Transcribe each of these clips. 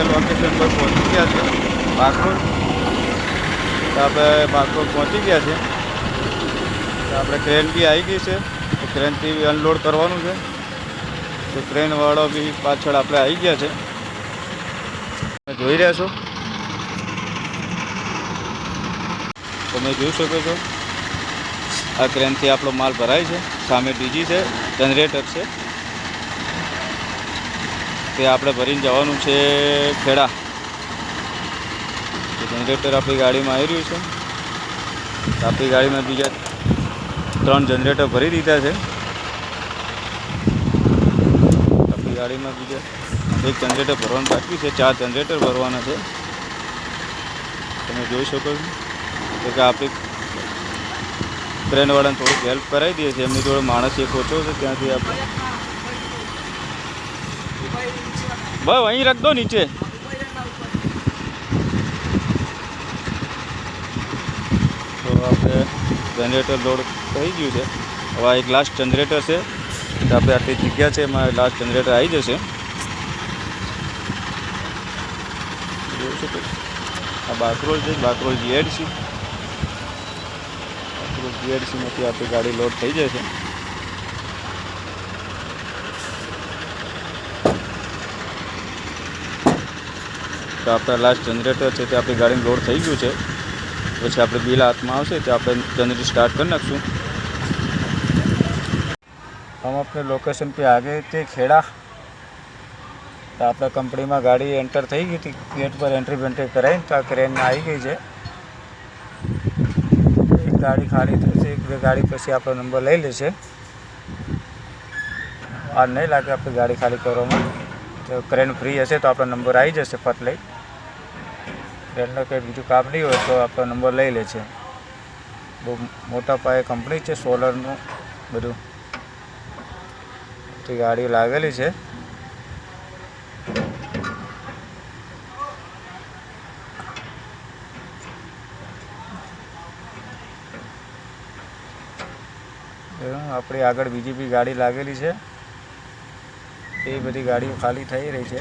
Location પર પહોંચી ગયા છે બાકરોલ. તો આપણે બાકરોલ પહોંચી ગયા છે. તો આપણે ક્રેન બી આવી ગઈ છે. તો ક્રેનથી બી અનલોડ કરવાનું છે. તો ક્રેનવાળો બી પાછળ આપણે આવી ગયા છે. જોઈ રહ્યા છો, તમે જોઈ શકો છો આ ક્રેનથી આપણો માલ ભરાય છે. સામે ડીજી છે, જનરેટર છે, તે આપણે ભરીને જવાનું છે ખેડા. જનરેટર આપણી ગાડીમાં આવી રહ્યું છે. આપણી ગાડીમાં બીજા 3 જનરેટર ભરી દીધા છે. આપણી ગાડીમાં બીજા 1 જનરેટર ભરવાનું બાકી છે. 4 જનરેટર ભરવાના છે. તમે જોઈ શકો છો કે આપણી ક્રેનવાળાને થોડીક હેલ્પ કરાવી દઈએ છીએ. એમની જોડે માણસ એક ઓછો છે, ત્યાંથી આપણે ભાઈ અહીં રખ દો નીચે. તો આપણે જનરેટર લોડ થઈ ગયું છે. હવે એક લાસ્ટ જનરેટર છે. તો આપણે આટલી જગ્યા છે એમાં લાસ્ટ જનરેટર આવી જશે. જોઈ શકો આ બાકરોલ છે, બાકરોલ જીએડસી. બાકરોલ જીએડસીમાંથી આપણી ગાડી લોડ થઈ જશે. તો આપણા લાસ્ટ જનરેટર છે તે આપણી ગાડીમાં લોડ થઈ ગયું છે. પછી આપણે બિલ હાથમાં આવશે તો આપણે જનરેટર સ્ટાર્ટ કરી નાખશું. हम अपने लोकेशन पे आ गए थे खेड़ा. तो अपना कंपनी में गाड़ी एंटर थी गई थी. गेट पर एंट्री वेंट्री कराई तो क्रेन में आई गई है. एक गाड़ी खाली थी, एक गाड़ी પછી આપણો નંબર લઈ લેશે. આ નહીં લાગે આપણે ગાડી ખાલી કરવામાં. તો ક્રેન ફ્રી હશે તો આપણો નંબર આવી જશે ફટ લઈ. ક્રેનનો કંઈ બીજું કામ નહીં હોય તો આપણો નંબર લઈ લે છે. બહુ મોટા પાયે કંપની છે, સોલરનું બધું ગાડી લાગેલી છે. આપણી આગળ બીજી બી ગાડી લાગેલી છે. એ બધી ગાડીઓ ખાલી થઈ રહી છે.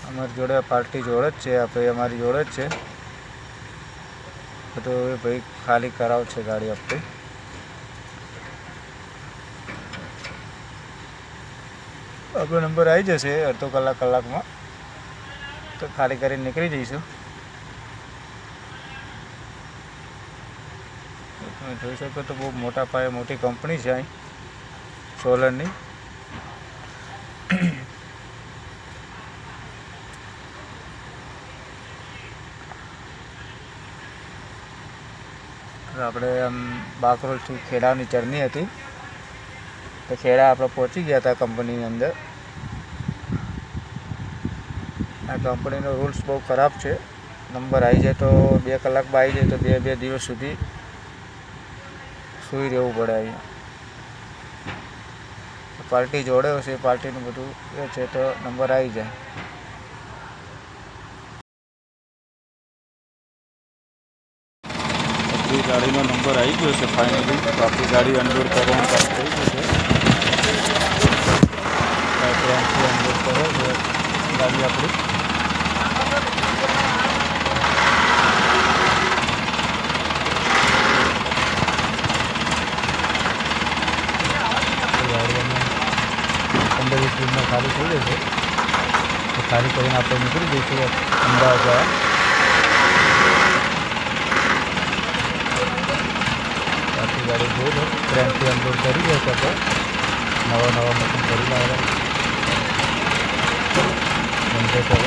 અમારી જોડે પાર્ટી જોડે જ છે, આપણે અમારી જોડે જ છે. તો એ ભાઈ ખાલી કરાવ છે ગાડી આપણી. આપણો નંબર આવી જશે અડધો કલાકમાં. તો ખાલી કરીને નીકળી જઈશું. તમે જોઈ શકો તો બહુ મોટા પાયે મોટી કંપની છે અહીં સોલરની. આપણે આમ બાકરોલથી ખેડાની જર્ની હતી. તો ખેડા આપણે પહોંચી ગયા હતા કંપનીની અંદર. આ કંપનીનો રૂલ્સ બહુ ખરાબ છે. નંબર આવી જાય તો 2 કલાકમાં આવી જાય તો 2 દિવસ સુધી સૂઈ રહેવું પડે. અહીંયા પાર્ટી જોડે હશે, પાર્ટીનું બધું એ છે તો નંબર આવી જાય. ગાડીનો નંબર આવી ગયો છે ફાઇનલી. તો આપણી ગાડી અનલોડ કરવાનું ચાલુ થઈ ગયું છે. અનલોડ કરો છે ગાડી આપણી. ગાડી અમે 15-20 મિનિટમાં ખાલી થઈ જશે. તો ખાલી કરીને આપણે નીકળી જઈશું અમદાવાદ જવા. ગાડી જોઈ લો, ક્રેનથી અનલોડ કરી દે છે. નવા મશીન કરી લાવેલા જનરેટર